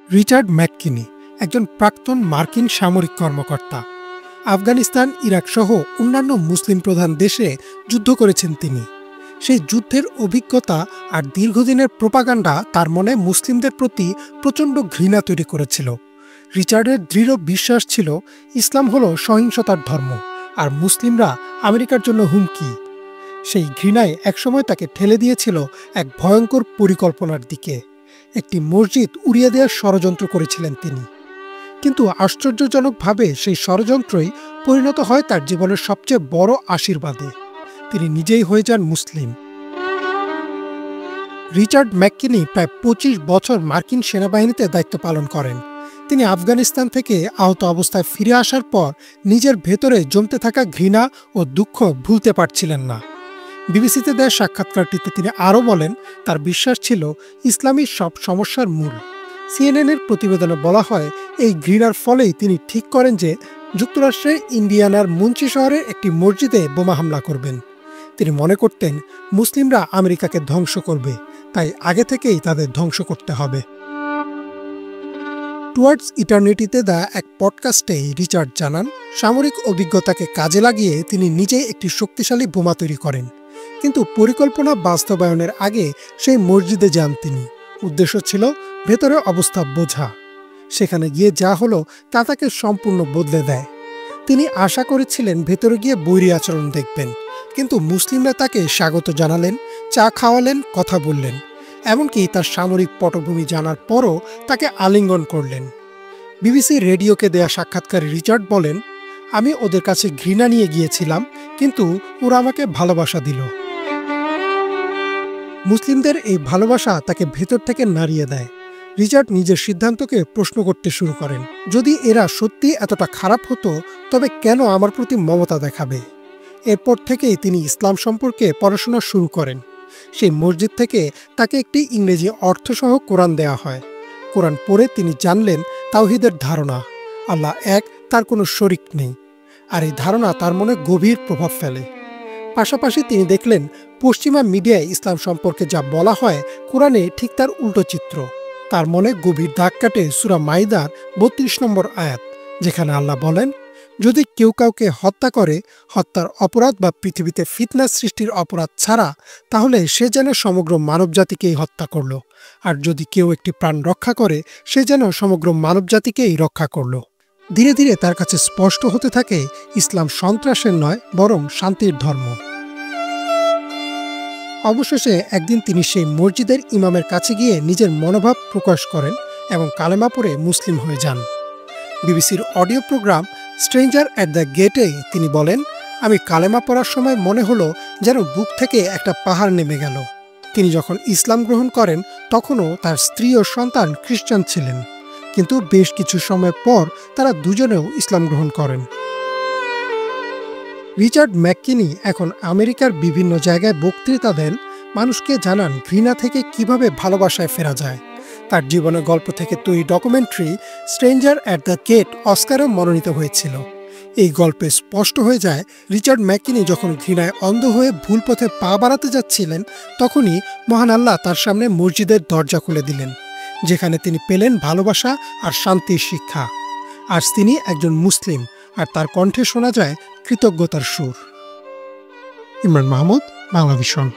Richard McKinney একজন প্রাক্তন মার্কিন সামরিক কর্মকর্তা। আফগানিস্তান, ইরাক সহ অন্যান্য মুসলিম প্রধান দেশে যুদ্ধ করেছেন তিনি। সেই যুদ্ধের অভিজ্ঞতা আর দীর্ঘদিনের প্রোপাগান্ডা তার মনে মুসলিমদের প্রতি প্রচণ্ড ঘৃণা তৈরি করেছিল। রিচার্ডের দৃঢ় বিশ্বাস ছিল ইসলাম হলো সহিংসতার ধর্ম, আর মুসলিমরা আমেরিকার জন্য হুমকি। সেই ঘৃণায় একসময় তাকে ঠেলে দিয়েছিল এক ভয়ঙ্কর পরিকল্পনার দিকে। একটি মসজিদ উড়িয়ে দেওয়ার ষড়যন্ত্র করেছিলেন তিনি। কিন্তু আশ্চর্যজনকভাবে সেই ষড়যন্ত্রই পরিণত হয় তার জীবনের সবচেয়ে বড় আশীর্বাদে। তিনি নিজেই হয়ে যান মুসলিম। রিচার্ড ম্যাককিনি প্রায় ২৫ বছর মার্কিন সেনাবাহিনীতে দায়িত্ব পালন করেন। তিনি আফগানিস্তান থেকে আহত অবস্থায় ফিরে আসার পর নিজের ভেতরে জমতে থাকা ঘৃণা ও দুঃখ ভুলতে পারছিলেন না। বিবিসিতে দেওয়া সাক্ষাৎকারটিতে তিনি আরও বলেন, তার বিশ্বাস ছিল ইসলামই সব সমস্যার মূল। সিএনএনের প্রতিবেদনে বলা হয়, এই ঘৃণার ফলেই তিনি ঠিক করেন যে যুক্তরাষ্ট্রের ইন্ডিয়ানার মুন্সি শহরে একটি মসজিদে বোমা হামলা করবেন। তিনি মনে করতেন মুসলিমরা আমেরিকাকে ধ্বংস করবে, তাই আগে থেকেই তাদের ধ্বংস করতে হবে। টুয়ার্ডস ইটার্নিটিতে দেওয়া এক পডকাস্টে রিচার্ড জানান, সামরিক অভিজ্ঞতাকে কাজে লাগিয়ে তিনি নিজেই একটি শক্তিশালী বোমা তৈরি করেন। কিন্তু পরিকল্পনা বাস্তবায়নের আগে সেই মসজিদে যান তিনি। উদ্দেশ্য ছিল ভেতরে অবস্থা বোঝা। সেখানে গিয়ে যা হলো তা তাকে সম্পূর্ণ বদলে দেয়। তিনি আশা করেছিলেন ভেতরে গিয়ে বৈরী আচরণ দেখবেন, কিন্তু মুসলিমরা তাকে স্বাগত জানালেন, চা খাওয়ালেন, কথা বললেন, এমনকি তার সামরিক পটভূমি জানার পরও তাকে আলিঙ্গন করলেন। বিবিসি রেডিওকে দেয়া সাক্ষাৎকারে রিচার্ড বলেন, আমি ওদের কাছে ঘৃণা নিয়ে গিয়েছিলাম, কিন্তু ওরা আমাকে ভালোবাসা দিল। মুসলিমদের এই ভালোবাসা তাকে ভেতর থেকে নাড়িয়ে দেয়। রিচার্ড নিজের সিদ্ধান্তকে প্রশ্ন করতে শুরু করেন, যদি এরা সত্যি এতটা খারাপ হতো তবে কেন আমার প্রতি মমতা দেখাবে? এরপর থেকেই তিনি ইসলাম সম্পর্কে পড়াশোনা শুরু করেন। সেই মসজিদ থেকে তাকে একটি ইংরেজি অর্থসহ কোরআন দেয়া হয়। কোরআন পড়ে তিনি জানলেন তাওহীদের ধারণা, আল্লাহ এক, তার কোনো শরিক নেই। আর এই ধারণা তার মনে গভীর প্রভাব ফেলে। পাশাপাশি তিনি দেখলেন পশ্চিমা মিডিয়ায় ইসলাম সম্পর্কে যা বলা হয় কোরআনে ঠিক তার উল্টো চিত্র। তার মনে গভীর দাগ কাটে সূরা মাইদার ৩২ নম্বর আয়াত, যেখানে আল্লাহ বলেন, যদি কেউ কাউকে হত্যা করে, হত্যার অপরাধ বা পৃথিবীতে ফিতনা সৃষ্টির অপরাধ ছাড়া, তাহলে সে যেন সমগ্র মানবজাতিকেই হত্যা করল। আর যদি কেউ একটি প্রাণ রক্ষা করে, সে যেন সমগ্র মানবজাতিকেই রক্ষা করল। ধীরে ধীরে তার কাছে স্পষ্ট হতে থাকে ইসলাম সন্ত্রাসের নয়, বরং শান্তির ধর্ম। অবশেষে একদিন তিনি সেই মসজিদের ইমামের কাছে গিয়ে নিজের মনোভাব প্রকাশ করেন এবং কালেমা পড়ে মুসলিম হয়ে যান। বিবিসির audio program stranger at the গেটে তিনি বলেন, আমি কালেমা পড়ার সময় মনে হলো যেন বুক থেকে একটা পাহাড় নেমে গেল। তিনি যখন ইসলাম গ্রহণ করেন তখনও তার স্ত্রী ও সন্তান খ্রিস্টান ছিলেন, কিন্তু বেশ কিছু সময় পর তারা দুজনেও ইসলাম গ্রহণ করেন। রিচার্ড ম্যাককিনি এখন আমেরিকার বিভিন্ন জায়গায় বক্তৃতা দেন, মানুষকে জানান ঘৃণা থেকে কিভাবে ভালোবাসায় ফেরা যায়। তার জীবনের গল্প থেকে তৈরি documentary stranger at the gate অস্কারেও মনোনীত হয়েছিল। এই গল্পে স্পষ্ট হয়ে যায়, রিচার্ড ম্যাককিনি যখন ঘৃণায় অন্ধ হয়ে ভুল পথে পা বাড়াতে যাচ্ছিলেন, তখনই মহান আল্লাহ তার সামনে মসজিদের দরজা খুলে দিলেন, যেখানে তিনি পেলেন ভালোবাসা আর শান্তির শিক্ষা। আজ তিনি একজন মুসলিম, আর তার কণ্ঠে শোনা যায় কৃতজ্ঞতার সুর। ইমরান মাহমুদ, বাংলা ভিশন।